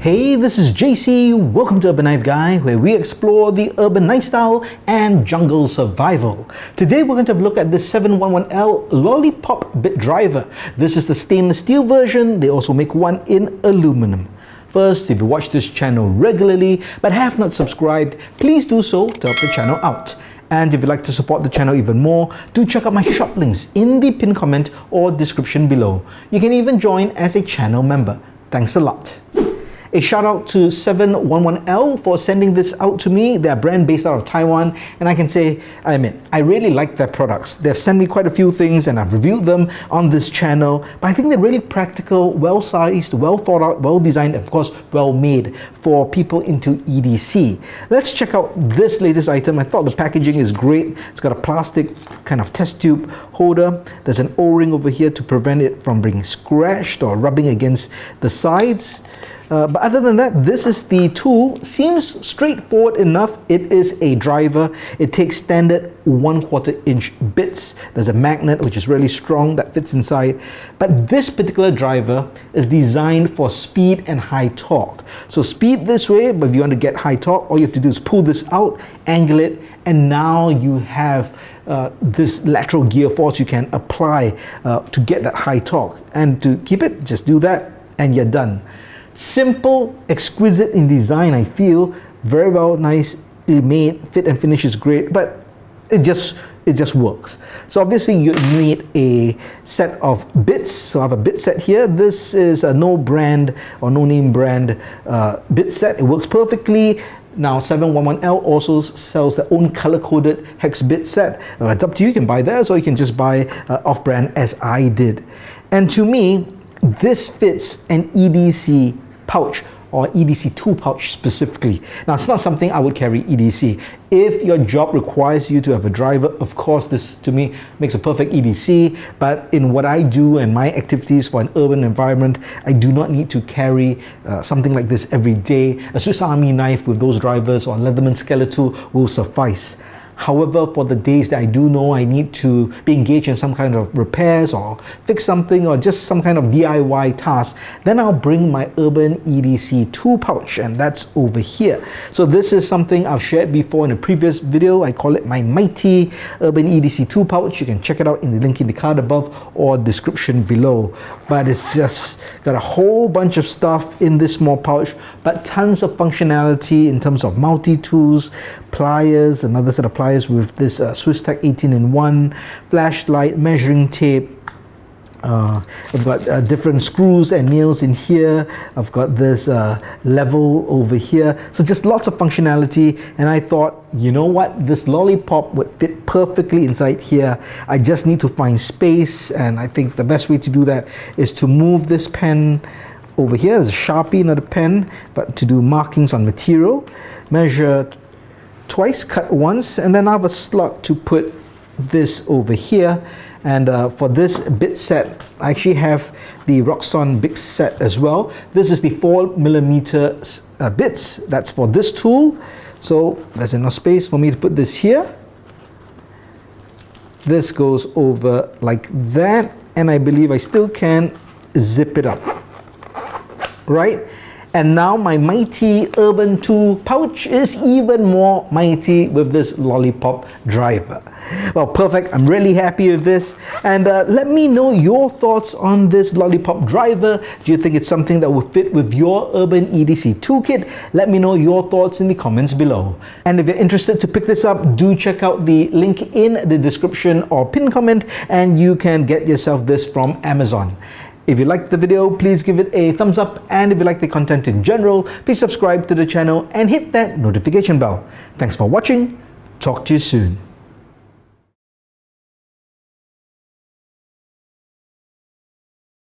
Hey, this is JC. Welcome to Urban Knife Guy, where we explore the urban lifestyle and jungle survival. Today we're going to have a look at the 711L Lollipop bit driver. This is the stainless steel version. They also make one in aluminum. First, if you watch this channel regularly but have not subscribed, please do so to help the channel out. And if you'd like to support the channel even more, do check out my shop links in the pinned comment or description below. You can even join as a channel member. Thanks a lot. A shout out to 711L for sending this out to me. They're a brand based out of Taiwan, and I can say, I really like their products. They've sent me quite a few things and I've reviewed them on this channel, but I think they're really practical, well sized, well thought out, well designed, and of course well made for people into EDC. Let's check out this latest item. I thought the packaging is great. It's got a plastic kind of test tube holder. There's an O-ring over here to prevent it from being scratched or rubbing against the sides. But other than that, this is the tool. Seems straightforward enough. It is a driver. It takes standard 1/4 inch bits. There's a magnet which is really strong that fits inside. But this particular driver is designed for speed and high torque. So speed this way, but if you want to get high torque, all you have to do is pull this out, angle it, and now you have this lateral gear force you can apply to get that high torque. And to keep it, just do that and you're done. Simple, exquisite in design, I feel. Very well, nicely made. Fit and finish is great, but it just works. So obviously you need a set of bits. So I have a bit set here. This is a no brand or no name brand bit set. It works perfectly. Now 711L also sells their own color-coded hex bit set. It's up to you. You can buy theirs or you can just buy off-brand as I did. And to me, this fits an EDC pouch or EDC2 pouch specifically. Now, it's not something I would carry EDC. If your job requires you to have a driver, of course, this to me makes a perfect EDC, but in what I do and my activities for an urban environment, I do not need to carry something like this every day. A Swiss Army knife with those drivers or Leatherman skeleton will suffice. However, for the days that I do know I need to be engaged in some kind of repairs or fix something or just some kind of DIY task, then I'll bring my Urban EDC2 pouch, and that's over here. So this is something I've shared before in a previous video. I call it my mighty Urban EDC2 pouch. You can check it out in the link in the card above or description below. But it's just got a whole bunch of stuff in this small pouch, but tons of functionality in terms of multi-tools, pliers, another set of pliers with this Swiss-Tac 18-in-1, flashlight, measuring tape. I've got different screws and nails in here. I've got this level over here. So just lots of functionality, and I thought, you know what, this lollipop would fit perfectly inside here. I just need to find space, and I think the best way to do that is to move this pen over here. There's a Sharpie, not a pen, but to do markings on material. Measure twice, cut once, and then I have a slot to put this over here. And for this bit set, I actually have the Roxxon big set as well. This is the 4mm bits. That's for this tool. So there's enough space for me to put this here. This goes over like that, and I believe I still can zip it up, right? And now my mighty Urban 2 pouch is even more mighty with this lollipop driver. Well, perfect. I'm really happy with this. And let me know your thoughts on this lollipop driver. Do you think it's something that will fit with your Urban EDC toolkit? Let me know your thoughts in the comments below. And if you're interested to pick this up, do check out the link in the description or pinned comment, and you can get yourself this from Amazon. If you liked the video, please give it a thumbs up, and if you like the content in general, please subscribe to the channel and hit that notification bell. Thanks for watching. Talk to you soon.